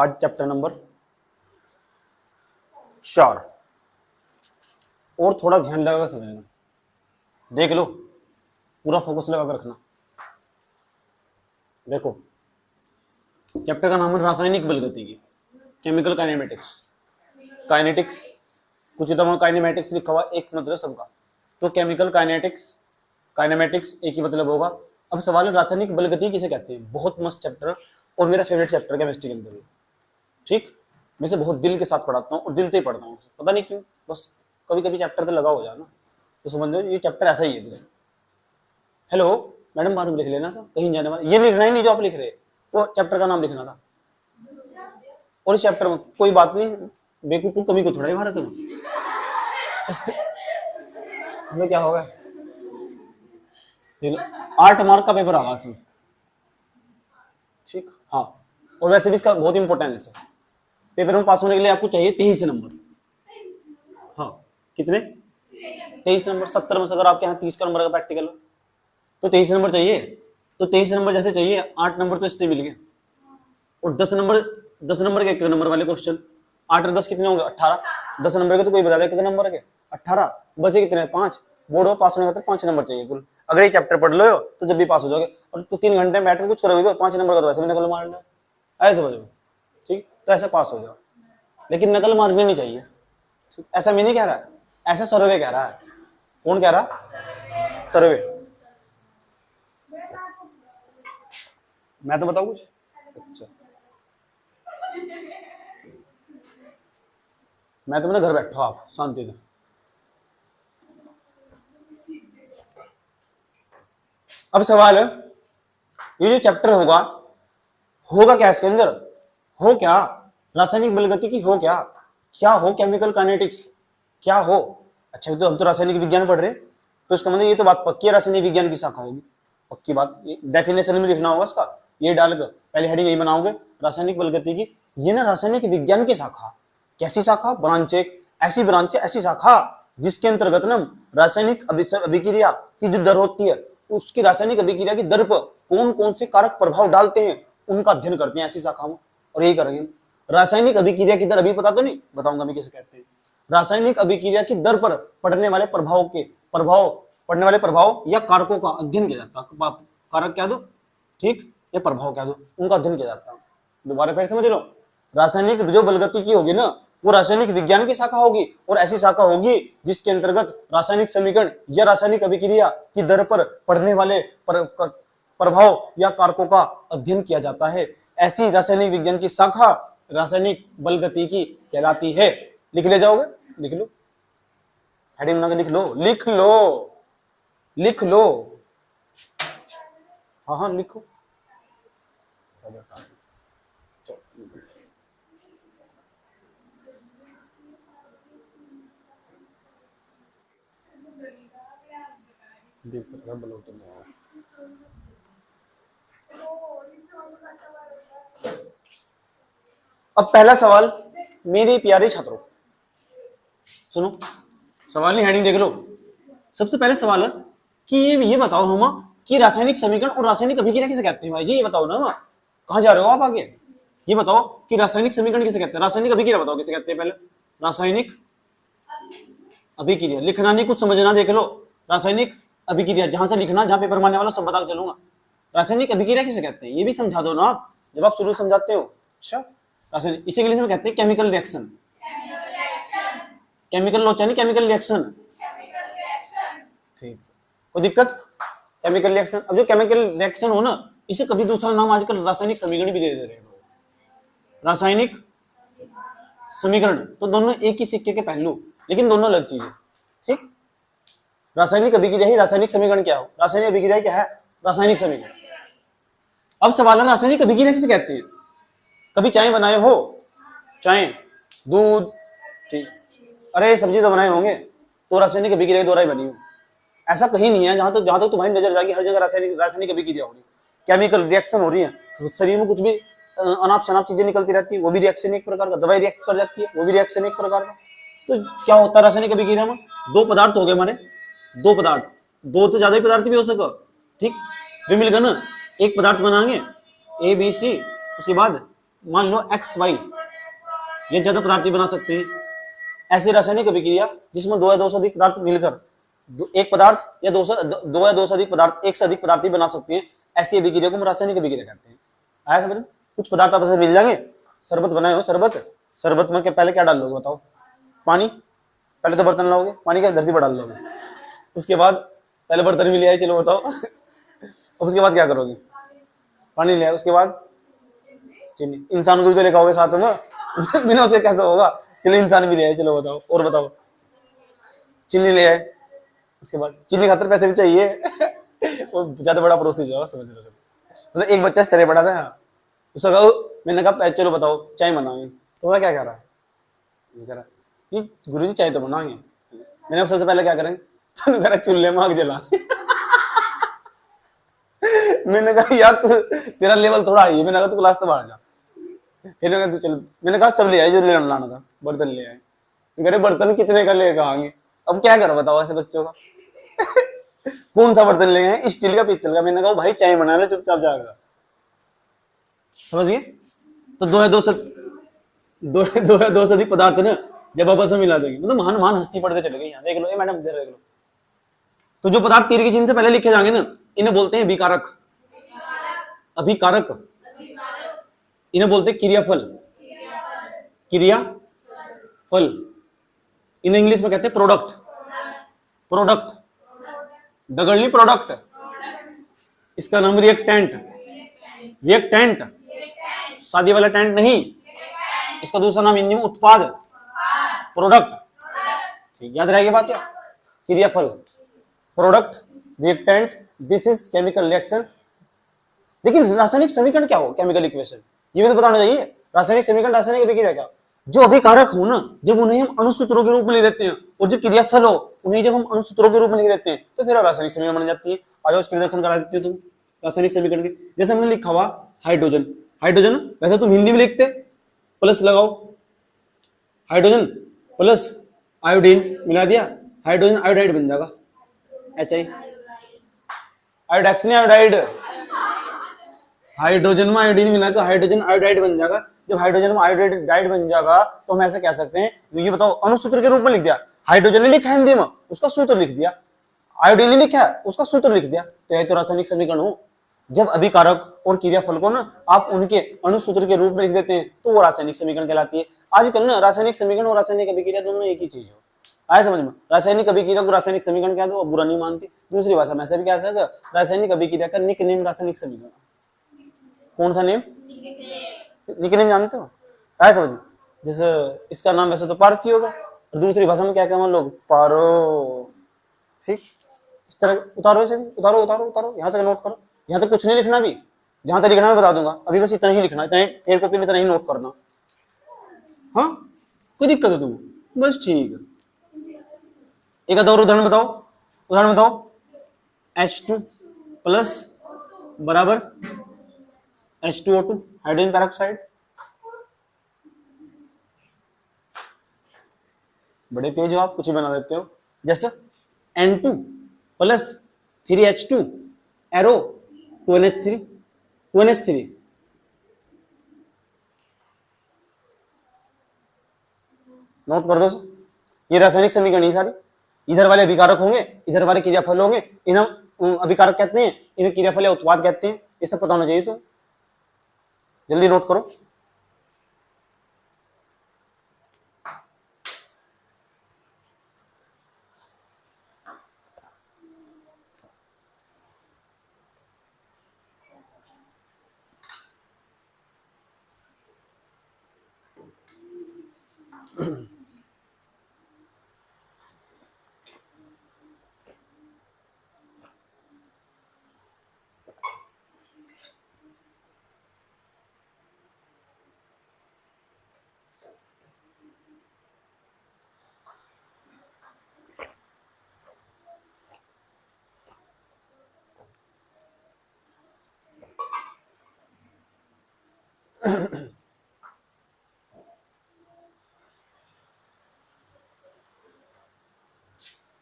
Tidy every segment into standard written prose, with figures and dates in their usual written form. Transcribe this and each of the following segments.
आज chapter number 4 और थोड़ा ध्यान लगा कर समझना, देख लो, पूरा फोकस लगा कर रखना। देखो चैप्टर का नाम है रासायनिक बलगतिकी, केमिकल काइनेमेटिक्स। काइनेटिक्स कुछ इतना काइनेमेटिक्स लिखा हुआ एक मतलब सबका, तो केमिकल काइनेटिक्स काइनेमेटिक्स एक ही मतलब होगा। अब सवाल है रासायनिक बलगति किसे कहते हैं। बहुत मस्त चैप्टर और मेरा फेवरेट चैप्टर केमिस्ट्री के अंदर है। ठीक, मैं से बहुत दिल के साथ पढ़ाता हूँ और दिल से ही पढ़ता हूँ, पता नहीं क्यों, बस कभी कभी चैप्टर तो लगा हो जाए ना तो समझ लो ये चैप्टर ऐसा ही है। हेलो मैडम, बाद में लिख लेना था, कहीं जाने वाला ये लिखना ही नहीं जो आप लिख रहे, वो चैप्टर का नाम लिखना था। और इस चैप्टर में कोई बात नहीं, बेवकूफ कमी को थोड़ा ही भारत में हमें क्या होगा, 8 मार्क का पेपर आगा इसमें। ठीक, हाँ, और वैसे भी इसका बहुत इंपॉर्टेंस है। पेपर में पास होने के लिए आपको चाहिए 23 नंबर। हाँ, कितने? 23 नंबर। 70 में से अगर आपके यहाँ 30 का नंबर का प्रैक्टिकल तो 23 नंबर चाहिए। तो 23 नंबर जैसे चाहिए, 8 नंबर तो इससे मिल गए, और 10 नंबर के 1 नंबर वाले क्वेश्चन। 8 और 10 कितने होंगे? 18। 10 नंबर के तो कोई बता दे कितने नंबर के? 18। बचे कितने? 5। बोर्ड में पास होने का 5 नंबर चाहिए कुल। अगर ये चैप्टर पढ़ लो तो जब भी पास हो जाओगे, और तो 3 घंटे में बैठ के कुछ करोगे तो 5 नंबर का तो वैसे भी नकल मारना, ऐसे समझो। ठीक, तो ऐसे पास हो जाओ, लेकिन नकल मारनी नहीं चाहिए। ठीक, ऐसा मैं नहीं कह रहा, ऐसा सर्वे कह रहा है। कौन कह रहा? सर्वे। मैं तो बताऊं कुछ? अच्छा, मैं तो मेरे घर बैठो, आप शांति से। अब सवाल है, ये जो चैप्टर होगा क्या इसके अंदर? हो क्या रासायनिक बलगतिकी? हो क्या? क्या हो केमिकल काइनेटिक्स? क्या हो? अच्छा, तो हम तो रासायनिक विज्ञान पढ़ रहे हैं, तो इसका मतलब ये तो बात पक्की है, रासायनिक विज्ञान की शाखा होगी, पक्की बात। डेफिनेशन में लिखना होगा इसका, ये डालकर पहले हेडिंग यही बनाओगे, रासायनिक बलगतिकी। ये ना रासायनिक विज्ञान की शाखा। कैसी शाखा? ब्रांच एक, ऐसी ब्रांच है, ऐसी शाखा जिसके अंतर्गत ना रासायनिक अभिक्रिया की जो दर होती है, उसकी रासायनिक अभिक्रिया की दर पर कौन कौन से कारक प्रभाव डालते हैं उनका अध्ययन करते हैं ऐसी शाखा में, और यही करेंगे। रासायनिक अभिक्रिया की दर अभी पता तो नहीं, बताऊंगा मैं किसे कहते हैं। रासायनिक अभिक्रिया की दर पर पड़ने वाले प्रभाव या कारकों का अध्ययन किया जाता है। कारक क्या दो, ठीक, या प्रभाव क्या दो, उनका अध्ययन किया जाता है। दोबारा फिर समझ लो, रासायनिक जो बलगतिकी होगी ना, वो रासायनिक विज्ञान की शाखा होगी, और ऐसी शाखा होगी जिसके अंतर्गत रासायनिक समीकरण या रासायनिक अभिक्रिया की दर पर पड़ने वाले प्रभाव या कारकों का अध्ययन किया जाता है। ऐसी रासायनिक विज्ञान की शाखा रासायनिक बलगतिकी कहलाती है। लिख ले जाओगे? लिख लो, हेडिंग बना के लिख लो, लिख लो, लिख लो। हाँ हाँ लिखो। अब पहला सवाल मेरी प्यारे छात्रों सुनो, सवाल नहीं, हेडिंग देख लो। सबसे पहले सवाल है कि ये बताओ हम कि रासायनिक समीकरण और रासायनिक अभिक्रिया किसे कहते हैं? भाई जी ये बताओ ना, कहाँ जा रहे हो आप आगे? ये बताओ कि रासायनिक समीकरण किसे कहते हैं, रासायनिक अभिक्रिया बताओ किसे कहते हैं। पहले रासायनिक अभिक्रिया, लिखना नहीं कुछ समझना, देख लो। रासायनिक अभिक्रिया जहां से लिखना, जहां पेपर मारने वाला सब बता चलूंगा। रासायनिक अभिक्रिया किसे कहते हैं ये भी समझा दो ना आप, जब आप शुरू समझाते हो। अच्छा, रासायनिक इसे इंग्लिश में कहते हैं केमिकल रिएक्शन। केमिकल लोचा नहीं, केमिकल रिएक्शन। ठीक, कोई दिक्कत? Chemical reaction. अब जो केमिकल रिएक्शन हो ना, इसे कभी दूसरा नाम आजकल रासायनिक समीकरण भी दे रहे हैं। रासायनिक समीकरण तो दोनों एक ही सिक्के के पहलू, लेकिन दोनों अलग चीज है। ठीक, रासायनिक अभिक्रिया ही रासायनिक समीकरण क्या हो, रासायनिक अभिक्रिया क्या है? रासायनिक समीकरण। अब सवाल है रासायनिक अभिक्रिया किसे कहते हैं? कभी चाय बनाए हो? चाय, दूध, ठीक, अरे सब्जी तो बनाए होंगे, तो रासायनिक अभिक्रिया के द्वारा ही बनी हो। ऐसा कहीं नहीं है जहां तक तुम्हारी नजर जाएगी हर जगह रासायनिक अभिक्रिया हो रही है, केमिकल रिएक्शन हो रही है। शरीर में कुछ भी अनाप शनाप चीजें निकलती रहती है, वो भी रिएक्शन एक प्रकार का। दवाई रिएक्ट कर जाती है, वो भी रिएक्शन एक प्रकार का। तो क्या होता है रासायनिक अभिक्रिया में? 2 पदार्थ हो गए हमारे, 2 पदार्थ, 2 तो ज्यादा ही पदार्थ भी हो सके, ठीक, वे मिलकर ना एक पदार्थ बनाएंगे, ABC, उसके बाद मान लो एक्स वाई, ये ज्यादा पदार्थ बना सकते हैं। ऐसी रासायनिक अभिक्रिया जिसमें दो या दो से अधिक पदार्थ मिलकर एक पदार्थ या दो या दो से अधिक पदार्थ एक से अधिक पदार्थ बना सकते हैं, ऐसी अभिक्रिया को हम रासायनिक अभिक्रिया कहते हैं। आया समझ? कुछ पदार्थ आपस में मिल जाएंगे, शरबत बनाए हो, शरबत में पहले क्या डाल लोगे बताओ? पानी। पहले तो बर्तन लाओगे, पानी क्या धरती पर डाल लोगे, उसके बाद पहले बर्तन भी ले आए, चलो बताओ अब उसके बाद क्या करोगे? पानी ले आए, उसके बाद चीनी। इंसान को भी तो लेकर आओगे साथ में बिना उसे कैसे होगा? चलो इंसान भी ले आए, चलो बताओ, और बताओ। चीनी ले आए, उसके बाद चीनी खातर पैसे भी चाहिए वो ज्यादा बड़ा प्रोसेस है, समझ लो। मतलब एक बच्चा सरे पड़ा था, उसका कहा, मैंने कहा चलो बताओ चाय बनाओगे, तो वो क्या कह रहा है? ये कह रहा कि गुरुजी चाय तो बनाएंगे। मैंने सबसे पहले क्या करेंगे? तो कह रहा चूल्हे में आग जला मैंने कहा यार तेरा लेवल थोड़ा हाई है। मैंने कहा तू क्लास तो बाहर जा। फिर मैंने कहा चलो, मैंने कहा सब ले आए जो लाना था, बर्तन ले आए। कह रहे बर्तन कितने का लेकर आएंगे? अब क्या करो बताओ ऐसे बच्चों का कौन सा बर्तन ले गए? स्टील का, पीतल का? मैंने कहा भाई चाय बना ले चुपचाप जाएगा। समझ गए? तो दो से अधिक पदार्थ ना जब आपस में मिला देंगे, मतलब महान महान हस्ती पढ़ते चले गए। यहाँ देख लो, ए मैडम देख लो। तो जो पदार्थ तीर के चिन्ह से पहले लिखे जाएंगे ना, इन्हें बोलते हैं अभिकारक। अभिकारक इन्हें बोलते हैं क्रियाफल। क्रियाफल इन्हें इंग्लिश में कहते हैं प्रोडक्ट। Product डगड़ली product. इसका नाम रिएक्टेंट। रिएक्टेंट शादी वाला टेंट नहीं, इसका दूसरा नाम हिंदी में उत्पाद, प्रोडक्ट। ठीक, याद रहेगी बात? क्रियाफल, product, reactant, this is chemical reaction. लेकिन रासायनिक समीकरण क्या हो? केमिकल इक्वेशन, ये भी तो बताना चाहिए। रासायनिक समीकरण, रासायनिक अभिक्रिया क्या? जो अभिकारक हो ना, जब उन्हें हम अणुसूत्रों के रूप में लिख देते हैं, और जो क्रियाफल हो उन्हें जब हम अणुसूत्रों के रूप में लिख देते हैं, तो फिर रासायनिक समीकरण बन जाती है। आ जाओ, उसके निदर्शन करा देते हो तुम रासायनिक समीकरण के। जैसे हमने लिखा हुआ हाइड्रोजन, हाइड्रोजन वैसे तुम हिंदी में लिखते प्लस लगाओ, हाइड्रोजन प्लस आयोडीन मिला दिया, हाइड्रोजन आयोडाइड बन जाएगा। HI आयोडेक्स नहीं, आयोडाइड। हाइड्रोजन में आयोडीन मिला कर हाइड्रोजन आयोडाइड बन जाएगा। जब हाइड्रोजन में आयोडाइड बन जाएगा तो हम ऐसे कह सकते हैं, ये बताओ अणुसूत्र के रूप में लिख दिया। हाइड्रोजन ने लिखा हिंदी में, उसका सूत्र लिख दिया। आयोडीन ने लिखा है, उसका सूत्र लिख दिया। तो यह तो रासायनिक समीकरण हो। जब अभिकारक और क्रियाफल को ना आप उनके अणुसूत्र के रूप में लिख देते हैं, तो वो रासायनिक समीकरण कहलाती है। आजकल ना रासायनिक समीकरण और रासायनिक अभिक्रिया दोनों एक ही चीज हो। आए समझ में? रासायनिक अभिक्रिया को रासायनिक समीकरण कह दो, बुरा नहीं मानती। दूसरी भाषा में ऐसे भी कह सकते, रासायनिक अभिक्रिया का निकनेम रासायनिक समीकरण। कौन सा नेम? निकनेम जानते हो? आए समझ में? जैसे इसका नाम वैसे तो पारसी होगा, और दूसरी भाषा में क्या कहते हैं लोग? पारो। ठीक, इस तरह उतारो, इसे उतारो उतारो उतारो, यहाँ तक नोट करो। यहाँ तक कुछ नहीं लिखना भी, जहां तक लिखना मैं बता दूंगा। अभी बस इतना ही लिखना, इतना फेर कॉपी में इतना ही नोट करना। हाँ, कोई दिक्कत है तुम्हें? बस ठीक है। एक आधा और उदाहरण बताओ। उदाहरण बताओ। H2 प्लस बराबर H2O2 हाइड्रोजन पेरोक्साइड। बड़े तेज हो आप, कुछ ही बना देते हो। जैसे N2 plus 3H2 arrow 2NH3 note कर दो। ये रासायनिक समीकरण ही सारी। इधर वाले अभिकारक होंगे, इधर वाले क्रियाफल होंगे। इन्हें अभिकारक कहते हैं, इन्हें क्रियाफल या उत्पाद कहते हैं। ये सब पता होना चाहिए। तो जल्दी नोट करो।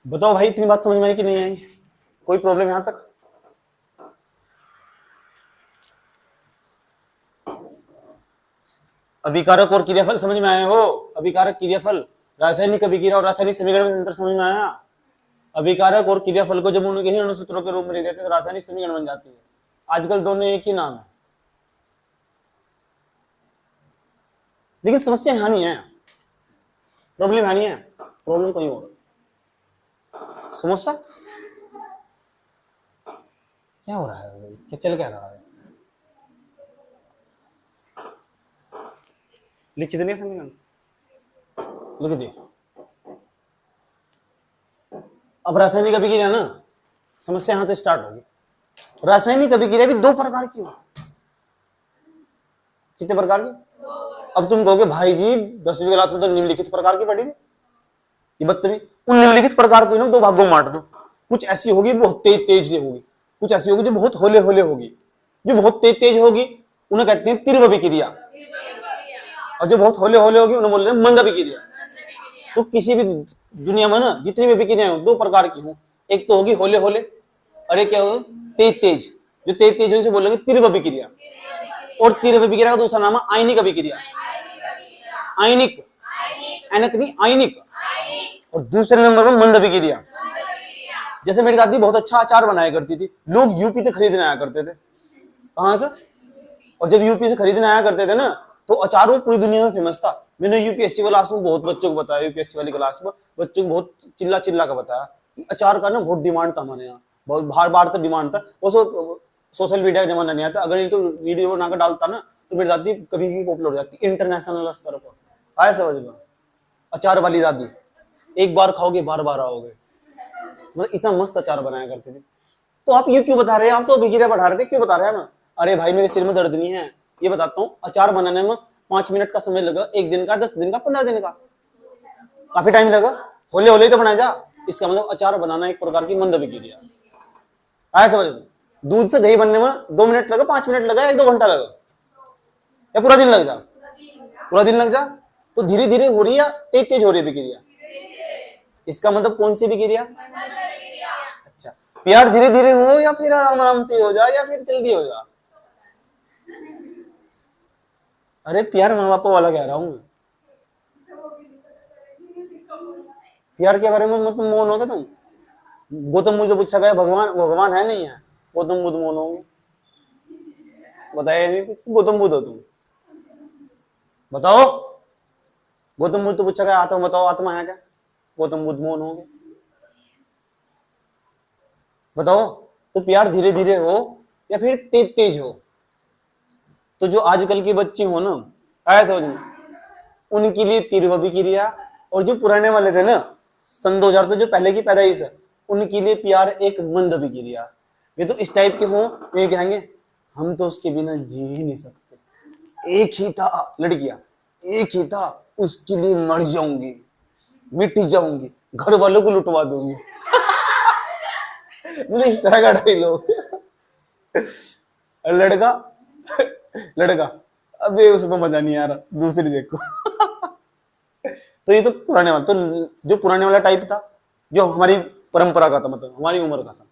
बताओ भाई, इतनी बात समझ में आई कि नहीं आई? कोई प्रॉब्लम यहां तक? अभिकारक और क्रियाफल समझ में आए हो? अभिकारक क्रियाफल, रासायनिक अभिक्रिया और रासायनिक समीकरण में अंतर समझ में आया? अभिकारक और क्रियाफल को जब उनके ही अणुसूत्रों के रूप में लिख देते तो रासायनिक समीकरण बन जाती है। आजकल दोनों एक ही नाम है, लेकिन समस्या यहाँ नहीं है, प्रॉब्लम यहाँ नहीं है, प्रॉब्लम कहीं और। समस्या क्या हो रहा है, क्या चल क्या रहा है? लिख कितने समीकरण लिख दिए। अब रासायनिक अभिक्रिया ना, समस्या यहां से स्टार्ट होगी। रासायनिक अभिक्रिया भी दो प्रकार की हो। कितने प्रकार की? अब तुम कहोगे भाई जी 10वीं क्लास में तो निम्नलिखित प्रकार की पढ़ी थी, ये बदतमीज। उन निम्नलिखित प्रकार को दो भागों में बांट दो। कुछ ऐसी होगी बहुत तेज तेज से होगी, कुछ ऐसी होगी जो बहुत होले होले होगी। जो बहुत तेज तेज होगी उन्हें कहते हैं तीव्र अभिक्रिया, और जो बहुत होले होले होगी उन्हें बोलते हैं मंद अभिक्रिया। तो किसी भी दुनिया में ना जितनी भी अभिक्रियाएं हो दो प्रकार की हो, एक तो होगी होले होले और एक क्या होगा तेज तेज। जो तेज तेज होगी उसे बोलेंगे तीव्र अभिक्रिया, और तीव्र अभिक्रिया का दूसरा नाम है आयनिक अभिक्रिया। आयनिक, ऐनक नहीं आयनिक। और दूसरे नंबर पर मंद अभिक्रिया। जैसे मेरी दादी बहुत अच्छा अचार बनाया करती थी, लोग यूपी से खरीदने आया करते थे। कहां से? और जब यूपी से खरीदने आया करते थे ना तो अचार वो पूरी दुनिया में फेमस था। मैंने यूपीएससी क्लास में बहुत बच्चों को बताया, यूपीएससी वाली क्लास में बच्चों को बहुत चिल्ला चिल्ला का बताया। अचार का ना बहुत डिमांड था हमारे यहाँ, बहुत बार बार तक डिमांड था। वो सोशल मीडिया का जमाना नहीं आता, अगर ये तो वीडियो बनाकर डालता ना तो मेरी दादी कभी भी पॉपुलर हो जाती इंटरनेशनल स्तर पर। आया समझ लो, अचार वाली दादी, एक बार खाओगे बार बार आओगे। मतलब इतना मस्त अचार बनाया करते थे। तो आप ये क्यों बता रहे हैं? आप तो अभिक्रिया बढ़ा रहे थे, क्यों बता रहे हैं? मैं अरे भाई मेरे सिर में दर्द नहीं है, ये बताता हूँ। अचार बनाने में 5 मिनट का समय लगा, 1 दिन का, 10 दिन का, 15 दिन का, काफी टाइम लगा। होले होले तो बनाया जा। इसका मतलब अचार बनाना एक प्रकार की मंद अभिक्रिया। आया समझ? दूध से दही बनने में 2 मिनट लगा, 5 मिनट लगा, 1-2 घंटा लगा, या पूरा दिन लग जा? पूरा दिन लग जा। तो धीरे धीरे हो रही है, तेज तेज हो रही है अभिक्रिया। इसका मतलब कौन सी अभिक्रिया? अच्छा, प्यार धीरे धीरे हो या फिर आराम आराम से हो जाए या फिर जल्दी हो जाए? अरे प्यार माँ बाप वाला कह रहा हूं मैं। प्यार के बारे में मतलब मौन हो गए तुम? गौतम बुद्ध से पूछा गया भगवान भगवान है नहीं है, गौतम बुद्ध मौन होंगे? बताया नहीं कुछ। गौतम बुद्ध हो तुम, बताओ। गौतम बुद्ध पूछा गया आत्मा बताओ, आत्मा है क्या? गौतम बुद्ध मौन होंगे? बताओ। तो प्यार धीरे धीरे हो या फिर तेज तेज हो? तो जो आजकल की बच्ची हो ना, आया समझ, उनके लिए तीव्र अभिक्रिया, और जो पुराने वाले थे ना सन 2000 तो जो पहले की पैदाइश है, उनके लिए प्यार एक मंद अभिक्रिया। ये तो इस टाइप के हो, ये कहेंगे हम तो उसके बिना जी ही नहीं सकते, एक ही था लड़कियां, एक ही था, उसके लिए मर जाऊंगी, मिट जाऊंगी, घर वालों को लुटवा दूंगी। मतलब इस तरह का डायलॉग। लड़का लड़का अबे उसमें मजा नहीं आ रहा, दूसरी देखो। तो ये तो पुराने वाला, तो जो पुराने वाला टाइप था जो हमारी परंपरा का था, मतलब हमारी उम्र का था,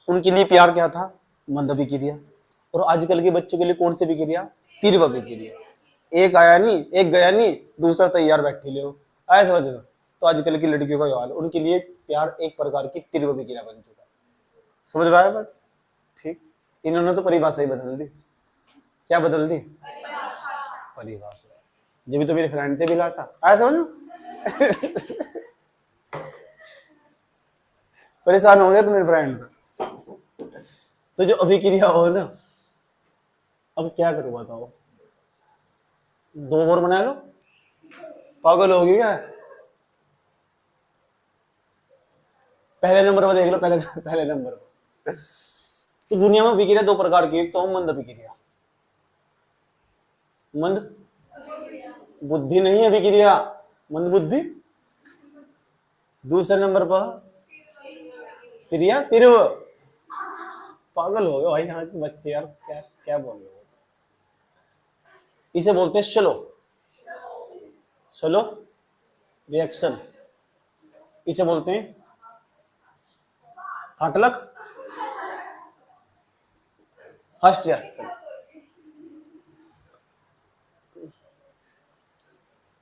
उनके लिए प्यार क्या था? मंद अभिक्रिया। और आजकल के बच्चों के लिए कौन सी अभिक्रिया? तीव्र अभिक्रिया। एक आया नहीं, एक गया नहीं, दूसरा तैयार बैठी ले हो। आया समझ में? तो आजकल की लड़कियों का हाल, उनके लिए प्यार एक प्रकार की तीव्र अभिक्रिया बन चुका है। समझ में आया बात? ठीक। इन्होंने तो परिभाषा ही बदल दी। क्या बदल दी? परिभाषा। जब भी तो मेरे फ्रेंड थे बिलासा, आया समझ? परेशान हो गया तो मेरे फ्रेंड था। तो जो अभिक्रिया हो ना, अब क्या करूं बताओ? 2 और बना लो, पागल होगी क्या? पहले नंबर पर देख लो, पहले नंबर पर। तो दुनिया में अभिक्रिया 2 प्रकार की, एक तो मंद अभिक्रिया, मंद बुद्धि नहीं अभिक्रिया, मंद बुद्धि। दूसरे नंबर पर तिरव। पागल हो गए भाई यहाँ के बच्चे यार, क्या क्या बोल रहे हो? इसे बोलते हैं स्लो, स्लो रिएक्शन। इसे बोलते हैं हटलक, फर्स्ट रिएक्शन।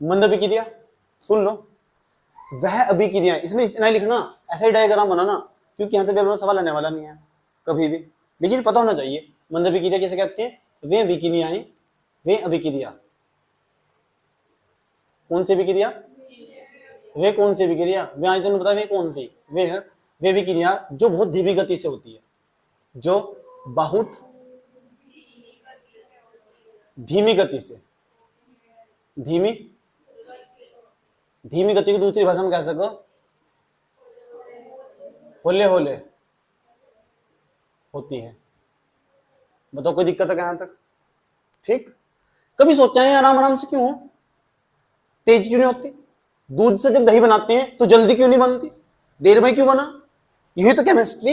मंद अभिक्रिया, सुन लो, वह अभिक्रिया, इसमें इतना ही लिखना, ऐसा ही डायग्राम बनाना, क्योंकि यहाँ तो पेपर में सवाल आने वाला नहीं है कभी भी, लेकिन पता होना चाहिए मंद अभिक्रिया किसे कहते हैं। वे अभिक्रियाएं, वे अभिक्रिया, कौन सी अभिक्रिया, वे कौन सी अभिक्रिया, वे आज तुमने पता वे कौन सी, वे अभिक्रिया जो बहुत धीमी गति से होती है, जो बहुत धीमी गति से, धीमी धीमी गति को दूसरी भाषा में कह सको होले होले होती है। बताओ कोई दिक्कत है क्या यहां तक? ठीक, कभी सोचा है आराम आराम से क्यों हो, तेज क्यों नहीं होती? दूध से जब दही बनाते हैं तो जल्दी क्यों नहीं बनती, देर में क्यों बना? यही तो केमिस्ट्री,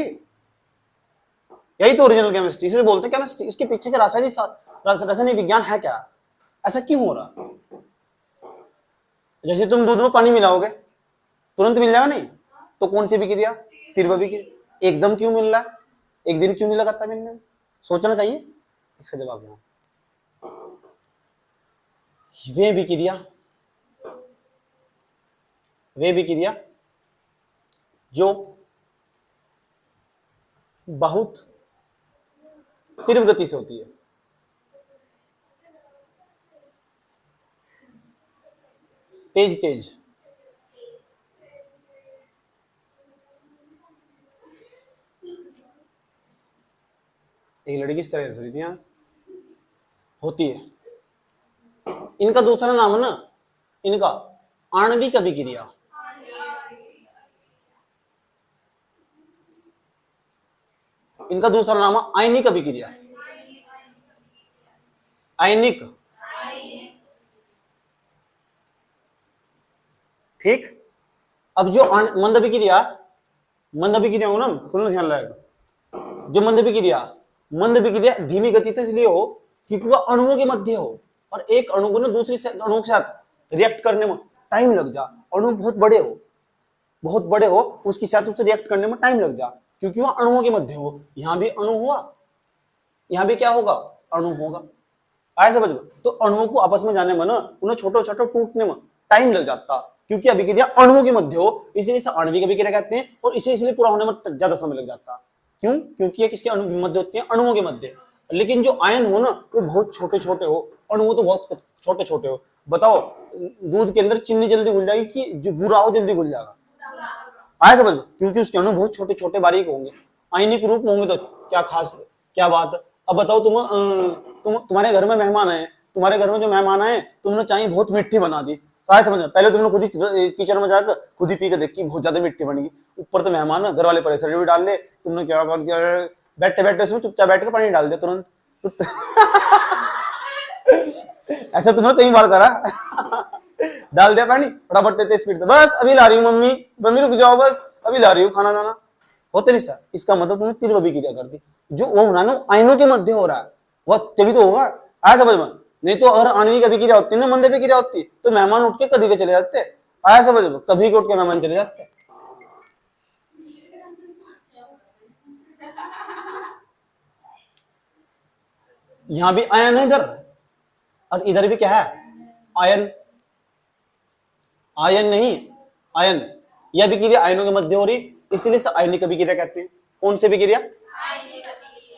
यही तो ओरिजिनल केमिस्ट्री, इसे बोलते हैं केमिस्ट्री। इसके पीछे का रासायनिक विज्ञान है क्या, ऐसा क्यों हो रहा? जैसे तुम दूध में पानी मिलाओगे तुरंत मिल जाएगा नहीं, तो कौन सी अभिक्रिया, तीव्र अभिक्रिया। एकदम क्यों मिल रहा है, एक दिन क्यों नहीं लगाता मिलने में? सोचना चाहिए इसका जवाब यहां। वे अभिक्रिया, वे अभिक्रिया जो बहुत तीव्र गति से होती है, तेज तेज, एक लड़की इस तरह से थी यहां होती है। इनका दूसरा नाम है ना, इनका आणविक अभिक्रिया, इनका दूसरा नाम है आयनिक अभिक्रिया, आयनिक। ठीक, अब जो मंद अभिक्रिया, मंद अभिक्रिया हो ना, सुनो ध्यान लगाएगा, जो मंद अभिक्रिया धीमी गति से इसलिए हो क्योंकि वह अणुओं के मध्य हो, और एक अणु को ना दूसरी अणु के साथ रिएक्ट करने में टाइम लग जा, अणु बहुत बड़े हो उसके साथ उसे रिएक्ट करने में टाइम लग जा, क्योंकि वह अणुओं के मध्य हो। यहां भी अणु हुआ, यहां भी क्या होगा, अणु होगा, आया समझ में? तो अणुओं को आपस में जाने में ना, उन्हें छोटे छोटे टूटने में टाइम लग जाता, क्योंकि अभिक्रिया अणुओं के मध्य हो, इसलिए इसे आणविक अभिक्रिया कहते हैं, और इसे इसलिए पूरा होने में ज्यादा समय लग जाता। क्यों? क्योंकि ये किसके मध्य होती है, अणुओं के मध्य। लेकिन जो आयन हो ना वो बहुत छोटे छोटे हो, अणु तो बहुत छोटे छोटे हो। बताओ दूध के अंदर चीनी जल्दी घुल जाएगी कि जो बुरा हो जल्दी घुल जाएगा? आया समझ में? क्योंकि उसके अणु बहुत छोटे छोटे बारीक होंगे, आयनिक रूप में होंगे, तो क्या खास, क्या बात है। अब बताओ तुम्हारे घर में मेहमान आए, तुम्हारे घर में जो मेहमान आए तुमने चाय बहुत मीठी बना दी, शायद समझ, पहले तुमने खुद ही किचन में जाकर खुद ही पी के देखी बहुत ज्यादा मीठी बनेगी, ऊपर तो मेहमान है, घर वाले प्रेशर भी डाल ले, तुमने क्या कर दिया, बैठे बैठे उसमें चुपचाप बैठ के पानी डाल दिया तुरंत। ऐसा तुमने कई बार करा? डाल दिया पानी, फटाफट तेज स्पीड से, बस अभी ला रही हूँ मम्मी, मम्मी रुक जाओ, बस अभी ला रही हूँ खाना दाना, होते नहीं सर। इसका मतलब तुमने तीव्र अभिक्रिया कर दी, जो वो होना ना आयनों के मध्य हो रहा है, वह तभी तो होगा। आया समझ में? नहीं तो अगर आणविक अभिक्रिया होती ना, मंद अभिक्रिया होती तो मेहमान उठ के कभी के चले जाते। आया समझ में? कभी के उठ के मेहमान चले जाते। यहां भी आयन है इधर, और इधर भी क्या है, आयन, आयन नहीं आयन। यह अभिक्रिया आयनों के मध्य हो रही, इसलिए इसे आयनिक अभिक्रिया कहते हैं। कौन सी अभिक्रिया?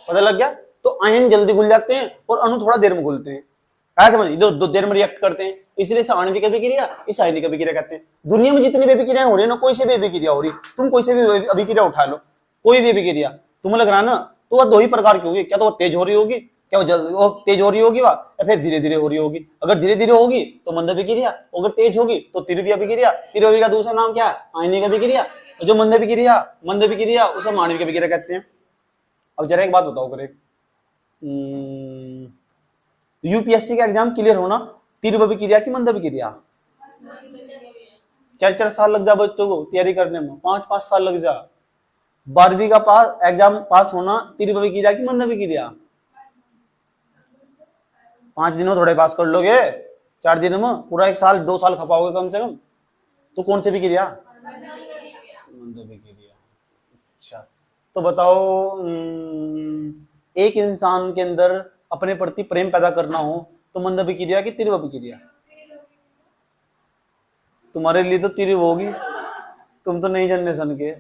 पता लग गया? तो आयन जल्दी घुल जाते हैं और अणु थोड़ा देर में घुलते हैं। क्या समझ, दो देर में रिएक्ट करते हैं, इसलिए इसे आणविक अभिक्रिया, इस आयनिक अभिक्रिया कहते हैं। दुनिया में जितनी भी अभिक्रियाएं हो रही है ना, कोई से भी अभिक्रिया हो रही, तुम कोई से भी अभिक्रिया उठा लो, कोई भी अभिक्रिया तुम्हें लग रहा है ना, तो वह दो ही प्रकार की होगी। क्या तो वो तेज हो रही होगी, क्या वो तेज हो रही होगी वह, या फिर धीरे धीरे हो रही होगी। अगर धीरे धीरे होगी तो मंद अभिक्रिया, अगर तेज होगी तो तीव्र अभिक्रिया। तीव्र का दूसरा नाम क्या है? आयनिक अभिक्रिया। जो मंद अभिक्रिया उसे आणविक अभिक्रिया कहते हैं। अब जरा एक बात बताओ करे, यूपीएससी का एग्जाम क्लियर होना तीव्र अभिक्रिया की मंद अभिक्रिया? 4-4 साल लग जा बच्चों को तैयारी करने में, 5-5 साल लग जा। 12वीं का एग्जाम पास होना तीव्र अभिक्रिया की मंद अभिक्रिया? 5 दिनों थोड़े पास कर लोगे, 4 दिनों में पूरा 1 साल 2 साल खपाओगे कम से कम। तो कौन सी अभिक्रिया? मंद अभिक्रिया। अच्छा, तो बताओ एक इंसान के अंदर अपने प्रति प्रेम पैदा करना हो तो मंद अभिक्रिया की तीव्र अभिक्रिया? तुम्हारे लिए तो तीर होगी, तुम तो नई जनरेशन के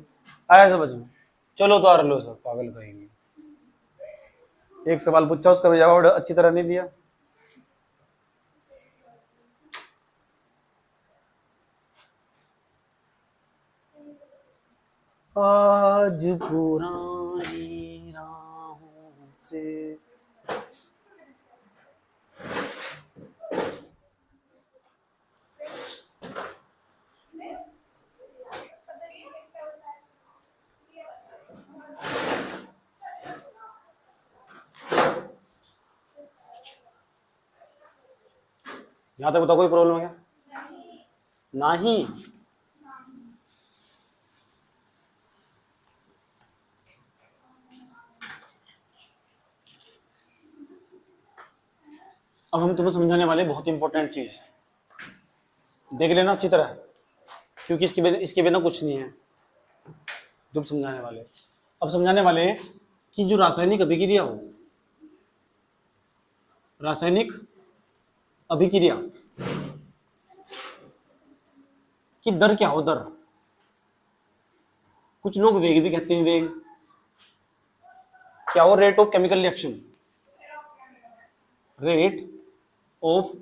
आया समझ में। चलो तो आ लो सब पागल कहेंगे। एक सवाल पूछा, उसका भी जवाब अच्छी तरह नहीं दिया। आज पुरानी राहों से यहां तक बताओ, कोई प्रॉब्लम है क्या? नहीं। अब हम तुम्हें समझाने वाले बहुत इंपॉर्टेंट चीज, देख लेना अच्छी तरह, क्योंकि इसके बिना कुछ नहीं है जो समझाने वाले। अब समझाने वाले हैं कि जो रासायनिक अभिक्रिया हो, रासायनिक अभिक्रिया की दर क्या हो, दर। कुछ लोग वेग भी कहते हैं, वेग क्या हो? Rate of chemical reaction, rate of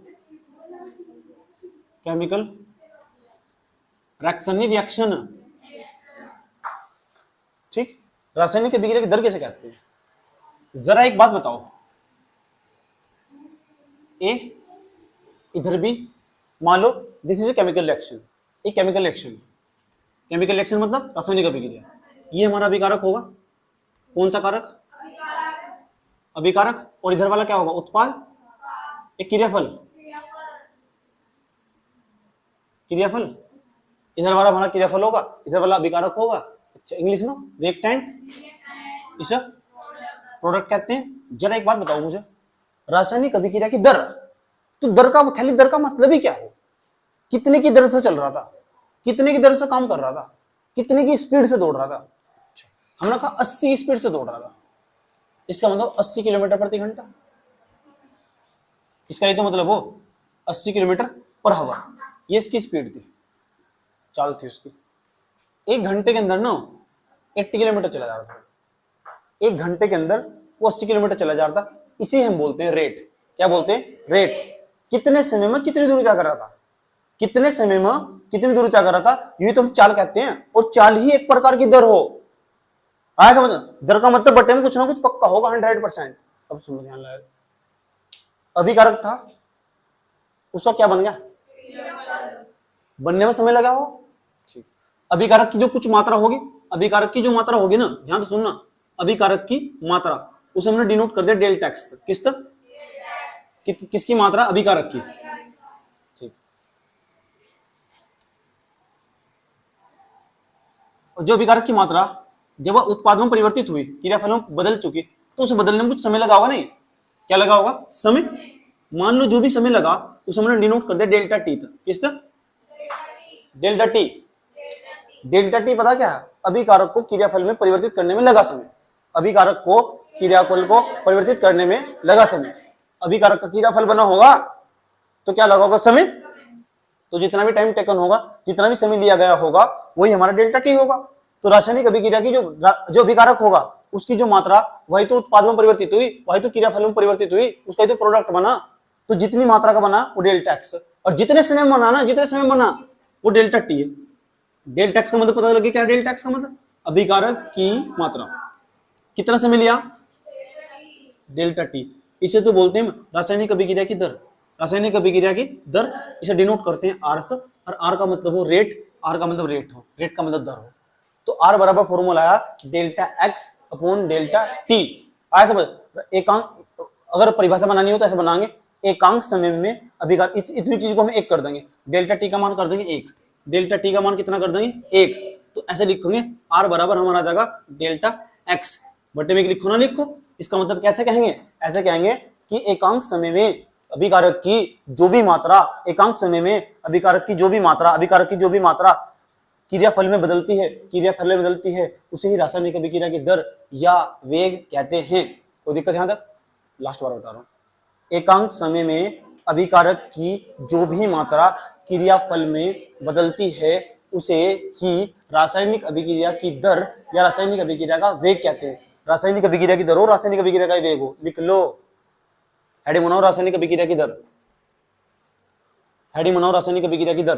chemical reaction, ठीक। रासायनिक अभिक्रिया की दर कैसे कहते हैं? जरा एक बात बताओ, ए इधर भी मान लो this is a chemical reaction, एक केमिकल रिएक्शन, केमिकल रिएक्शन मतलब रासायनिक अभिक्रिया। ये हमारा अभिकारक होगा, कौन सा कारक? अभिकारक। और इधर वाला क्या होगा? उत्पाद, एक क्रियाफल, क्रियाफल। इधर वाला हमारा क्रियाफल होगा, इधर वाला अभिकारक होगा। अच्छा, इंग्लिश में रिएक्टेंट, इसे प्रोडक्ट कहते हैं। जरा एक बात बताओ मुझे, रासायनिक अभिक्रिया की दर, तो दर का खाली दर का मतलब ही क्या है? कितने की दर से चल रहा था, कितने की दर से काम कर रहा था, कितने की स्पीड से दौड़ रहा था? हमने कहा 80 स्पीड से दौड़ रहा था, इसका मतलब 80 किलोमीटर प्रति घंटा। इसका ये तो मतलब हो 80 किलोमीटर पर आवर, ये इसकी स्पीड थी, चाल थी उसकी। एक घंटे के अंदर ना 80 किलोमीटर चला जा रहा था, एक घंटे के अंदर वो 80 किलोमीटर चला जा रहा था। इसे हम बोलते हैं रेट। क्या बोलते हैं? रेट। कितने समय में कितनी दूरी तय कर रहा था, कितने समय में कितनी दूरी तय कर रहा था, ये तो हम चाल कहते हैं। और चाल ही एक प्रकार की दर हो, आया समझ? दर का मतलब बटे में कुछ ना कुछ पक्का होगा 100%। अब सुनो ध्यान लगा, अभिकारक था, उसका क्या बन गया? बनने में समय लगा हो, ठीक। अभिकारक की जो कुछ मात्रा होगी, अभिकारक की जो मात्रा होगी ना, ध्यान से सुनना, अभिकारक की मात्रा उसे हमने डिनोट कर दिया डेल्टा एक्स तक। किस तक? किसकी मात्रा? अभिकारक की, ठीक। और जो अभिकारक की मात्रा जब वह उत्पाद में परिवर्तित हुई, क्रियाफल में बदल चुकी, तो उसे बदलने में कुछ समय लगा होगा। नहीं, क्या लगा होगा? समय। मान लो जो भी समय लगा उसे हमने डिनोट कर दिया डेल्टा टी तक। किस तक? Delta T. डेल्टा टी पता क्या है? अभिकारक को क्रियाफल में परिवर्तित करने में लगा समय, अभिकारक को क्रियाफल को परिवर्तित करने में लगा समय। अभिकारक का क्रियाफल बना होगा तो क्या लगा होगा? समय। तो जितना भी टाइम टेकन होगा, जितना भी समय लिया गया होगा, वही हमारा डेल्टा टी होगा। तो रासायनिक अभिक्रिया की जो अभिकारक होगा उसकी जो मात्रा, वही तो उत्पाद में परिवर्तित हुई, वही तो क्रियाफल में परिवर्तित हुई, उसका ही तो प्रोडक्ट बना। तो जितनी मात्रा का बना वो डेल्टा एक्स, और जितने समय में बना ना, जितने समय बना वो डेल्टा टी है। डेल्टा एक्स का मतलब पता लगे क्या? डेल्टा एक्स का मतलब अभिकारक की मात्रा, कितना समय लिया? Delta T. इसे तो बोलते हैं रासायनिक अभिक्रिया की दर, रासायनिक अभिक्रिया की दर, इसे डिनोट करते हैं आर से। और आर का मतलब हो रेट, आर का मतलब रेट हो, रेट का मतलब दर हो। तो आर बराबर फॉर्मूला आया delta x upon delta T. आया समझ? एकांक अगर परिभाषा बनानी हो तो ऐसे बनाएंगे, एकांक समय में अभिकार, इतनी चीज को हम एक कर देंगे, डेल्टा टी का मान कर देंगे एक, डेल्टा टी का मान कितना कर देंगे? एक। तो ऐसे लिखेंगे आर बराबर हमारा आ जाएगा डेल्टा एक्स, बटे में लिखो ना लिखो। इसका मतलब कैसे कहेंगे? ऐसे कहेंगे कि एकांक समय में अभिकारक की जो भी मात्रा, एकांक समय में अभिकारक की जो भी मात्रा, अभिकारक की जो भी मात्रा क्रियाफल में बदलती है, क्रियाफल में बदलती है, उसे ही रासायनिक अभिक्रिया की दर या वेग कहते हैं। कोई दिक्कत यहां तक? लास्ट बार बता रहा हूं, एकांक समय में अभिकारक की जो भी मात्रा क्रियाफल में बदलती है उसे ही रासायनिक अभिक्रिया की दर या रासायनिक अभिक्रिया का वेग कहते हैं। रासायनिक अभिक्रिया की दर हो, रासायनिक अभिक्रिया का वेग हो, लिख लो। हेडिंग बनाओ रासायनिक अभिक्रिया की दर, हेडिंग बनाओ रासायनिक अभिक्रिया की दर।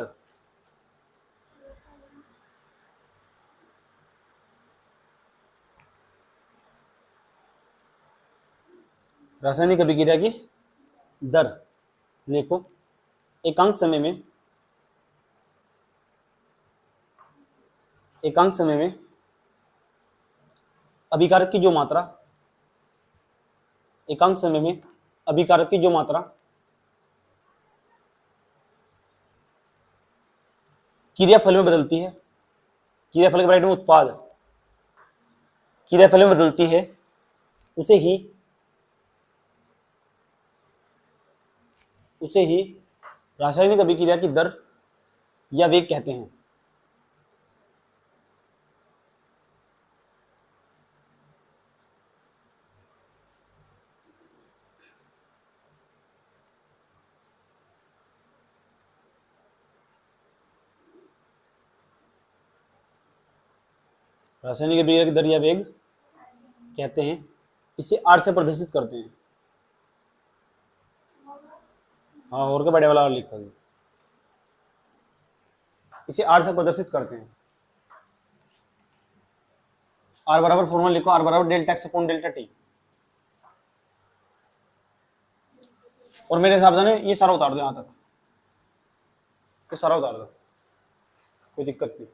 रासायनिक अभिक्रिया की दर लिखो। एकांक समय में, एकांक समय में अभिकारक की जो मात्रा, एकांक समय में अभिकारक की जो मात्रा क्रियाफल में बदलती है, क्रियाफल के ब्रैकेट में उत्पाद, क्रियाफल में बदलती है उसे ही रासायनिक अभिक्रिया की दर या वेग कहते हैं। रासायनिक अभिक्रिया की दर या वेग कहते हैं। इसे आर से प्रदर्शित करते हैं। हाँ, और के बड़े वाला और लिखा है। इसे आर से प्रदर्शित करते हैं। आर बराबर फॉर्मूला लिखो, आर बराबर delta x upon delta T. और मेरे हिसाब से ना ये सारा उतार दो, यहां तक ये सारा उतार दो, कोई दिक्कत नहीं,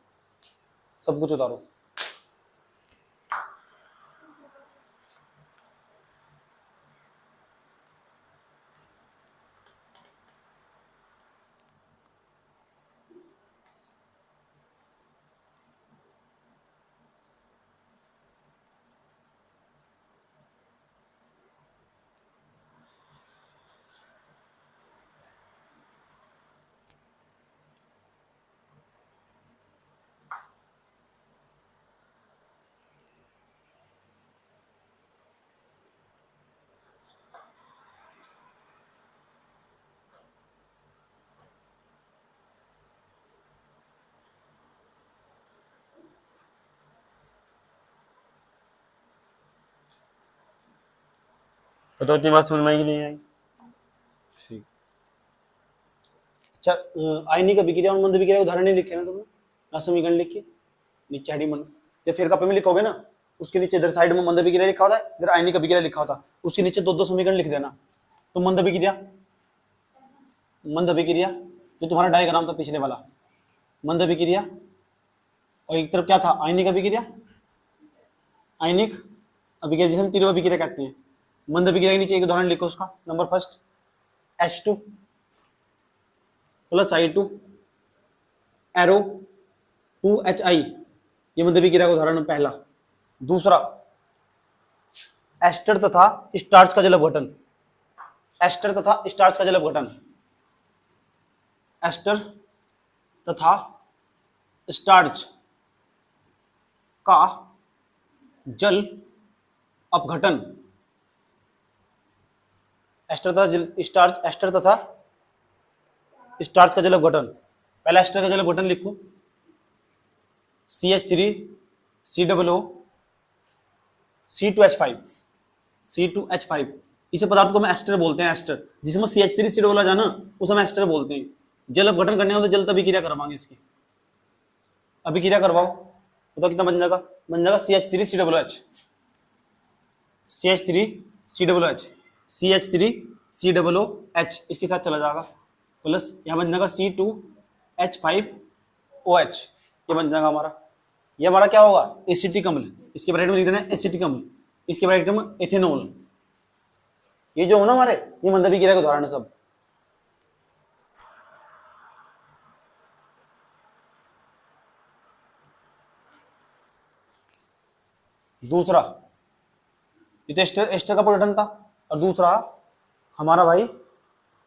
सब कुछ उतारो। बताओ, इतनी बात समझ में आई कि नहीं आई? ठीक। अच्छा, आयनिक अभिक्रिया और मंद अभिक्रिया उदाहरण नहीं लिखे ना तुमने, ना समीकरण लिखिए नीचे हेडिंग बन। जब फिर कप में लिखोगे ना, उसके नीचे इधर साइड में मंद अभिक्रिया लिखा होता है, इधर आयनिक अभिक्रिया लिखा होता है, उसके नीचे दो दो समीकरण लिख देना। तो मंद अभिक्रिया, मंद अभिक्रिया जो तुम्हारा डायग्राम था पिछले वाला, मंद अभिक्रिया, और एक तरफ क्या था, आयनिक अभिक्रिया। आयनिक अभिक्रिया जिसे हम तीव्र अभिक्रिया कहते हैं। मंद अभिक्रिया के नीचे एक उदाहरण लिखो, उसका number first H2 plus I2 arrow 2HI, ये मंद अभिक्रिया का उदाहरण पहला। दूसरा, एस्टर तथा स्टार्च का जल अपघटन, एस्टर तथा स्टार्च का जल अपघटन, एस्टर तथा स्टार्च का जल अपघटन, एस्टर तथा स्टार्च का जल अपघटन। पहला एस्टर का जल अपघटन लिखो, CH3COO C2H5, C2H5। इसे पदार्थ को हम एस्टर बोलते हैं। एस्टर जिसमें CH3COO आ जाना उसे हम एस्टर बोलते हैं। जल अपघटन करने हो तो जल अभिक्रिया करवाएंगे, इसकी अभिक्रिया करवाओ, तो कितना बन जाएगा, बन जाएगा CH3COOH, CH3COOH, CH3COOH इसके साथ चला जाएगा, प्लस यहाँ बन जाएगा C2H5OH, ये बन जाएगा हमारा। ये हमारा क्या होगा, एसिटिक अम्ल। इसके ब्रैकेट में लिख देना एसिटिक अम्ल, इसके ब्रैकेट में एथेनॉल। ये जो हो ना हमारे, ये मंद अभिक्रिया के उदाहरण है सब। दूसरा, ये तो एस्टर का अपघटन था, और दूसरा हमारा भाई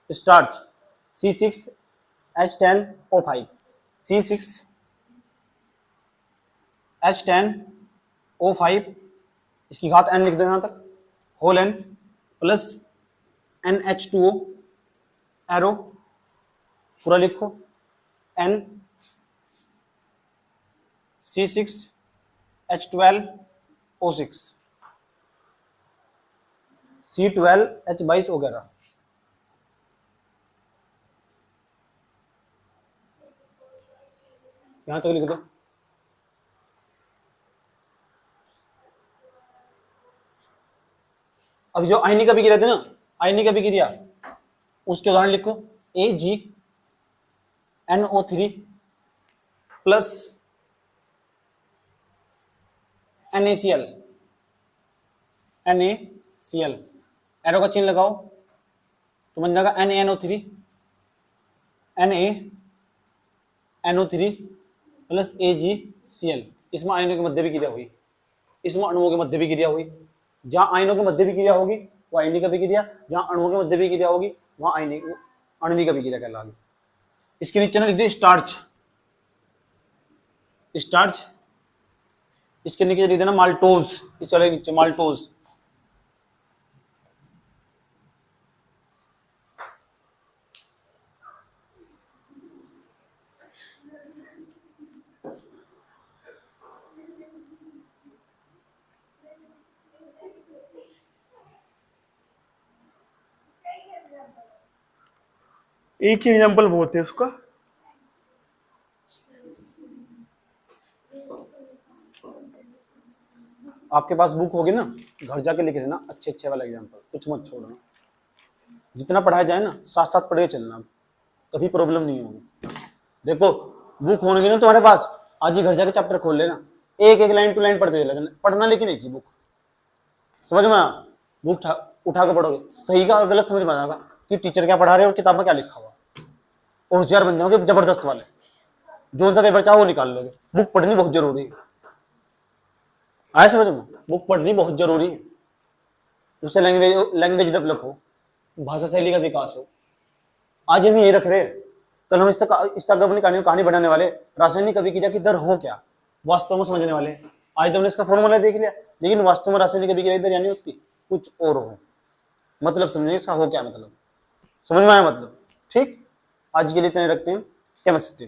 स्टार्च C6H10O5, C6H10O5, इसकी घात n लिख दो यहां तक, whole n plus NH2O arrow पूरा लिखो, NC6H12O6 C12H22 वगैरह। यहां तक लिख दो। अब जो आयनिक अभिक्रिया थी ना, आयनिक अभिक्रिया, उसके उदाहरण लिखो। AgNO3 प्लस NaCl, एरो का चिन्ह लगाओ तो बन जाएगा NaNO3 NaNO3 प्लस AgCl। इसमें आयनों के मध्य भी क्रिया हुई, इसमें अणुओं के मध्य भी क्रिया हुई। जहां आयनों के मध्य भी क्रिया होगी वो आयनिक अभिक्रिया, जहां अणुओं के मध्य भी क्रिया होगी वहां आणविक अभिक्रिया कहलाएगी। इसके नीचे ना लिख दे स्टार्च, स्टार्च। इसके नीचे लिख देना माल्टोज, इस वाले नीचे माल्टोज। एक ही एग्जांपल बहुत है उसका। आपके पास बुक होगी ना, घर जाके लिख लेना अच्छे अच्छे वाला एग्जांपल, कुछ मत छोड़ना। जितना पढ़ाया जाए ना साथ साथ पढ़ के चलना, कभी प्रॉब्लम नहीं होगी। देखो बुक होगी ना तुम्हारे पास, आज ही घर जाके चैप्टर खोल लेना, एक एक लाइन टू लाइन पढ़ते चलना, पढ़ना लेकिन एक ही बुक। समझ में आया? बुक उठा के पढ़ोगे, सही का और गलत समझ में आएगा कि टीचर क्या पढ़ा रहे हैं और किताब में क्या लिखा हुआ, और होशियार बन जाओगे जबरदस्त वाले, जो सा पेपर चाहो वो निकाल लोगे। बुक पढ़नी बहुत जरूरी है, आया समझ में? बुक पढ़नी बहुत जरूरी है, उससे लैंग्वेज डेवलप हो, भाषा शैली का विकास हो। आज हम यही रख रहे हैं, कल हम इस तक अपनी कहानी बढ़ाने वाले। रासायनिक अभिक्रिया की दर हो क्या वास्तव में समझने वाले। आज तो हमने इसका फॉर्मूला देख लिया, लेकिन वास्तव में रासायनिक अभिक्रिया की दर यानी होती कुछ और हो, मतलब समझेंगे इसका हो क्या मतलब, समझ में आया मतलब? ठीक, आज के लिए इतने रखते हैं। केमिस्ट्री।